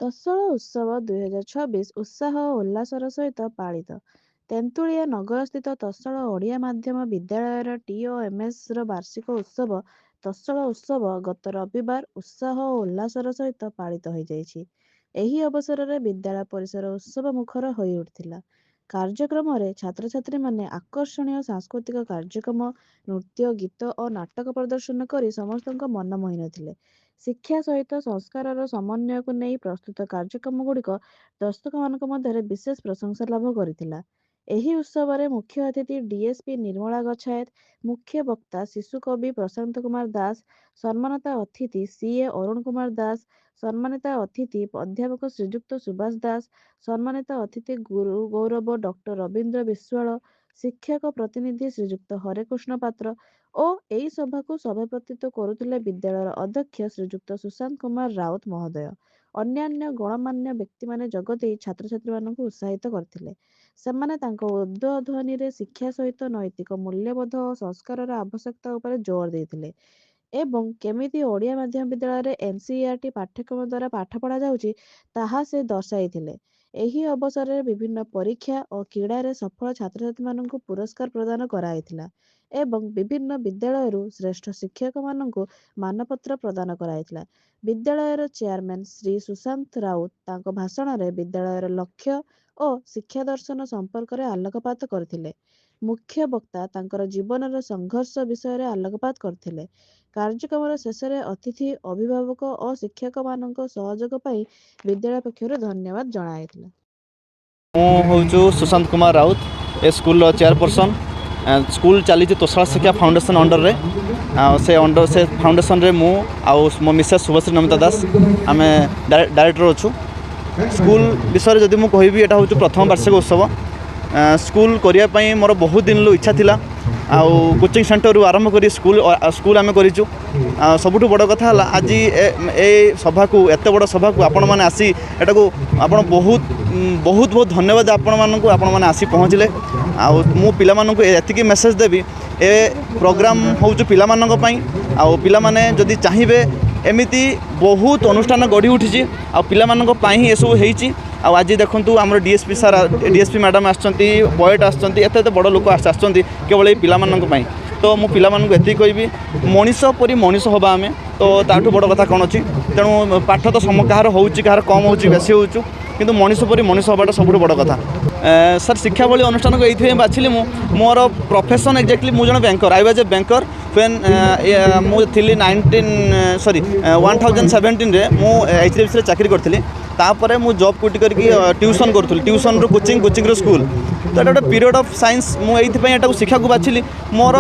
ତସଳ ଉତ୍ସବ 2026 ଉତ୍ସାହ ଓ ଉଲ୍ଲାସର ସହିତ ପାଳିତ। ତେନ୍ତୁଳିଆ ନଗରସ୍ଥିତ ତସଳ ଓଡ଼ିଆ ମାଧ୍ୟମ ବିଦ୍ୟାଳୟର TOMSର ବାର୍ଷିକ ଉତ୍ସବ ତସଳ ଉତ୍ସବ ଗତ ରବିବାର ଉତ୍ସାହ ଓ ଉଲ୍ଲାସର ସହିତ ପାଳିତ ହୋଇଯାଇଛି। ଏହି ଅବସରରେ ବିଦ୍ୟାଳୟ ପରିସର ଉତ୍ସବ ମୁଖର ହୋଇଉଠିଥିଲା। କାର୍ଯ୍ୟକ୍ରମରେ ଛାତ୍ରଛାତ୍ରୀମାନେ ଆକର୍ଷଣୀୟ ସାଂସ୍କୃତିକ କାର୍ଯ୍ୟକ୍ରମ, ନୃତ୍ୟ, ଗୀତ ଓ ନାଟକ ପ୍ରଦର୍ଶନ କରି ସମସ୍ତଙ୍କ ମନ ମୋହିନେଥିଲେ। ଶିକ୍ଷା ସହିତ ସଂସ୍କାରର ସମନ୍ୱୟକୁ ନେଇ ପ୍ରସ୍ତୁତ କାର୍ଯ୍ୟକ୍ରମଗୁଡ଼ିକ ଦର୍ଶକମାନଙ୍କ ମଧ୍ୟରେ ବିଶେଷ ପ୍ରଶଂସା ଲାଭ କରିଥିଲା। ଏହି ଉତ୍ସବରେ ମୁଖ୍ୟ ଅତିଥି DSP ନିର୍ମଳା ଗଚ୍ଛାୟତ, ମୁଖ୍ୟ ବକ୍ତା ଶିଶୁ କବି ପ୍ରଶାନ୍ତ କୁମାର ଦାସ, ସମ୍ମାନିତ ଅତିଥି CA ଅରୁଣ କୁମାର ଦାସ, ସମ୍ମାନିତ ଅତିଥି ଅଧ୍ୟାପକ ଶ୍ରୀଯୁକ୍ତ ସୁବାସ ଦାସ, ସମ୍ମାନିତ ଅତିଥି ଗୁରୁ ଗୌରବ ଡକ୍ଟର ରବୀନ୍ଦ୍ର ବିଶ୍ୱାଳ, ଶିକ୍ଷକ ପ୍ରତିନିଧି ଶ୍ରୀଯୁକ୍ତ ହରେକୃଷ୍ଣ ପାତ୍ର ଓ ଏହି ସଭାକୁ ସଭାପତିତ୍ୱ କରୁଥିଲେ ବିଦ୍ୟାଳୟର ଅଧ୍ୟକ୍ଷ ଶ୍ରୀଯୁକ୍ତ ସୁଶାନ୍ତ କୁମାର ରାଉତ ମହୋଦୟ। ଅନ୍ୟାନ୍ୟ ଗଣମାନ୍ୟ ବ୍ୟକ୍ତିମାନେ ଯୋଗଦେଇ ଛାତ୍ରଛାତ୍ରୀମାନଙ୍କୁ ଉତ୍ସାହିତ କରିଥିଲେ। ସେମାନେ ତାଙ୍କ ଉଦ୍ବୋଧନୀରେ ଶିକ୍ଷା ସହିତ ନୈତିକ ମୂଲ୍ୟବୋଧ ଓ ସଂସ୍କାରର ଆବଶ୍ୟକତା ଉପରେ ଜୋର ଦେଇଥିଲେ ଏବଂ କେମିତି ଓଡ଼ିଆ ମାଧ୍ୟମ ବିଦ୍ୟାଳୟରେ NCERT ପାଠ୍ୟକ୍ରମ ଦ୍ୱାରା ପାଠ ପଢ଼ାଯାଉଛି ତାହା ସେ ଦର୍ଶାଇଥିଲେ। ଏହି ଅବସରରେ ବିଭିନ୍ନ ପରୀକ୍ଷା ଓ କ୍ରୀଡ଼ାରେ ସଫଳ ଛାତ୍ରଛାତ୍ରୀମାନଙ୍କୁ ପୁରସ୍କାର ପ୍ରଦାନ କରାଯାଇଥିଲା ଏବଂ ବିଭିନ୍ନ ବିଦ୍ୟାଳୟରୁ ଶ୍ରେଷ୍ଠ ଶିକ୍ଷକମାନଙ୍କୁ ମାନପତ୍ର ପ୍ରଦାନ କରାଯାଇଥିଲା। ବିଦ୍ୟାଳୟର ଚେୟାରମ୍ୟାନ୍ ଶ୍ରୀ ସୁଶାନ୍ତ ରାଉତ ତାଙ୍କ ଭାଷଣରେ ବିଦ୍ୟାଳୟର ଲକ୍ଷ୍ୟ ଓ ଶିକ୍ଷା ଦର୍ଶନ ସମ୍ପର୍କରେ ଆଲୋକପାତ କରିଥିଲେ। ମୁଖ୍ୟ ବକ୍ତା ତାଙ୍କର ଜୀବନର ସଂଘର୍ଷ ବିଷୟରେ ଆଲୋକପାତ କରିଥିଲେ। କାର୍ଯ୍ୟକ୍ରମର ଶେଷରେ ଅତିଥି, ଅଭିଭାବକ ଓ ଶିକ୍ଷକମାନଙ୍କ ସହଯୋଗ ପାଇଁ ବିଦ୍ୟାଳୟ ପକ୍ଷରୁ ଧନ୍ୟବାଦ ଜଣାଯାଇଥିଲା। ମୁଁ ହେଉଛି ସୁଶାନ୍ତ କୁମାର ରାଉତ, ଏ ସ୍କୁଲର ଚେୟାରପର୍ସନ୍। ସ୍କୁଲ ଚାଲିଛି ତୋଷାଳ ଶିକ୍ଷା ଫାଉଣ୍ଡେସନ୍ ଅଣ୍ଡରରେ। ସେ ଫାଉଣ୍ଡେସନ୍ରେ ମୁଁ ଆଉ ମୋ ମିସେସ୍ ଶୁଭଶ୍ରୀ ନମିତା ଦାସ ଆମେ ଡାଇରେକ୍ଟର ଅଛୁ। ସ୍କୁଲ ବିଷୟରେ ଯଦି ମୁଁ କହିବି, ଏଇଟା ହେଉଛି ପ୍ରଥମ ବାର୍ଷିକ ଉତ୍ସବ। ସ୍କୁଲ କରିବା ପାଇଁ ମୋର ବହୁତ ଦିନରୁ ଇଚ୍ଛା ଥିଲା। ଆଉ କୋଚିଂ ସେଣ୍ଟରରୁ ଆରମ୍ଭ କରି ସ୍କୁଲ ଆମେ କରିଛୁ। ସବୁଠୁ ବଡ଼ କଥା ହେଲା ଆଜି ଏ ସଭାକୁ, ଏତେ ବଡ଼ ସଭାକୁ ଆପଣମାନେ ଆସି ଏଟାକୁ ଆପଣ ବହୁତ ବହୁତ ବହୁତ ଧନ୍ୟବାଦ ଆପଣମାନେ ଆସି ପହଞ୍ଚିଲେ। ଆଉ ମୁଁ ପିଲାମାନଙ୍କୁ ଏତିକି ମେସେଜ ଦେବି, ଏ ପ୍ରୋଗ୍ରାମ୍ ହେଉଛି ପିଲାମାନଙ୍କ ପାଇଁ। ଆଉ ପିଲାମାନେ ଯଦି ଚାହିଁବେ, ଏମିତି ବହୁତ ଅନୁଷ୍ଠାନ ଗଢ଼ି ଉଠିଛି ଆଉ ପିଲାମାନଙ୍କ ପାଇଁ ହିଁ ଏସବୁ ହେଇଛି। ଆଉ ଆଜି ଦେଖନ୍ତୁ ଆମର DSP ମ୍ୟାଡ଼ାମ୍ ଆସିଛନ୍ତି, ପଏଟ୍ ଆସିଛନ୍ତି, ଏତେ ବଡ଼ ଲୋକ ଆସିଛନ୍ତି କେବଳ ଏଇ ପିଲାମାନଙ୍କ ପାଇଁ। ତ ମୁଁ ପିଲାମାନଙ୍କୁ ଏତିକି କହିବି, ମଣିଷ ପରି ମଣିଷ ହେବା ଆମେ, ତ ତାଠୁ ବଡ଼ କଥା କ'ଣ ଅଛି। ତେଣୁ ପାଠ ତ କାହାର ହେଉଛି, କାହାର କମ୍ ହେଉଛି, ବେଶୀ ହେଉଛୁ, କିନ୍ତୁ ମଣିଷ ପରି ମଣିଷ ହେବାଟା ସବୁଠୁ ବଡ଼ କଥା। ସାର୍, ଶିକ୍ଷା ଭଳି ଅନୁଷ୍ଠାନକୁ ଏଇଥିପାଇଁ ବାଛିଲି। ମୋର ପ୍ରଫେସନ୍ ଏକ୍ଜାକ୍ଟଲି ମୁଁ ଜଣେ ବ୍ୟାଙ୍କର। ଆଇ ୱାଜ୍ ଏ ବ୍ୟାଙ୍କର ଫେନ୍ ମୁଁ ଥିଲି 2017ରେ ମୁଁ HDFCରେ ଚାକିରି କରିଥିଲି। ତାପରେ ମୁଁ ଜବ୍ କୋଉଠି କରିକି ଟ୍ୟୁସନ୍ କରୁଥିଲି, ଟ୍ୟୁସନ୍ରୁ କୋଚିଂରୁ ସ୍କୁଲ। ତ ଏଇଟା ଗୋଟେ ପିରିୟଡ଼ ଅଫ୍ ସାଇନ୍ସ। ମୁଁ ଏଇଥିପାଇଁ ଏଟାକୁ ଶିକ୍ଷାକୁ ବାଛିଲି। ମୋର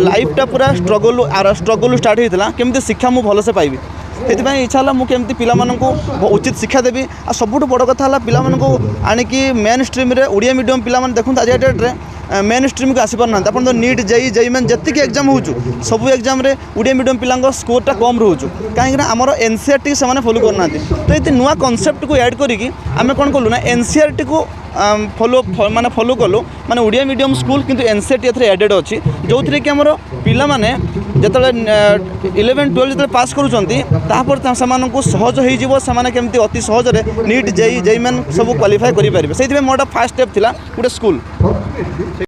ଲାଇଫ୍ଟା ପୁରା ଷ୍ଟ୍ରଗଲ୍ରୁ ଷ୍ଟାର୍ଟ ହେଇଥିଲା, କେମିତି ଶିକ୍ଷା ମୁଁ ଭଲସେ ପାଇବି। ସେଥିପାଇଁ ଇଚ୍ଛା ହେଲା ମୁଁ କେମିତି ପିଲାମାନଙ୍କୁ ଉଚିତ ଶିକ୍ଷା ଦେବି। ଆଉ ସବୁଠୁ ବଡ଼ କଥା ହେଲା ପିଲାମାନଙ୍କୁ ଆଣିକି ମେନ୍ ଷ୍ଟ୍ରିମ୍ରେ ଓଡ଼ିଆ ମିଡ଼ିୟମ୍ ପିଲାମାନେ ଦେଖନ୍ତୁ ଆଜି ଡେଟ୍ରେ ମେନ୍ ଷ୍ଟ୍ରିମ୍କୁ ଆସିପାରୁନାହାନ୍ତି। ଆପଣ ତ NEET, JEE ମେନ୍ ଯେତିକି ଏକ୍ଜାମ୍ ହେଉଛୁ, ସବୁ ଏକ୍ଜାମ୍ରେ ଓଡ଼ିଆ ମିଡ଼ିୟମ୍ ପିଲାଙ୍କ ସ୍କୋର୍ଟା କମ୍ ରହୁଛୁ, କାହିଁକିନା ଆମର NCERT ସେମାନେ ଫଲୋ କରୁନାହାନ୍ତି। ତ ଏତେ ନୂଆ କନସେପ୍ଟକୁ ଆଡ଼୍ କରିକି ଆମେ କ'ଣ କଲୁ ନା NCERTକୁ ଫଲୋ କଲୁ, ମାନେ ଓଡ଼ିଆ ମିଡ଼ିୟମ୍ ସ୍କୁଲ, କିନ୍ତୁ NCERT ଏଥିରେ ଆଡ଼େଡ଼ ଅଛି, ଯେଉଁଥିରେ କି ଆମର ପିଲାମାନେ ଯେତେବେଳେ 11, 12 ଯେତେବେଳେ ପାସ୍ କରୁଛନ୍ତି, ତାପରେ ସେମାନଙ୍କୁ ସହଜ ହେଇଯିବ, ସେମାନେ କେମିତି ଅତି ସହଜରେ NEET, JEE ମେନ୍ ସବୁ କ୍ୱାଲିଫାଏ କରିପାରିବେ। ସେଇଥିପାଇଁ ମୋର ଫାର୍ଷ୍ଟ ଷ୍ଟେପ୍ ଥିଲା ଗୋଟେ ସ୍କୁଲ।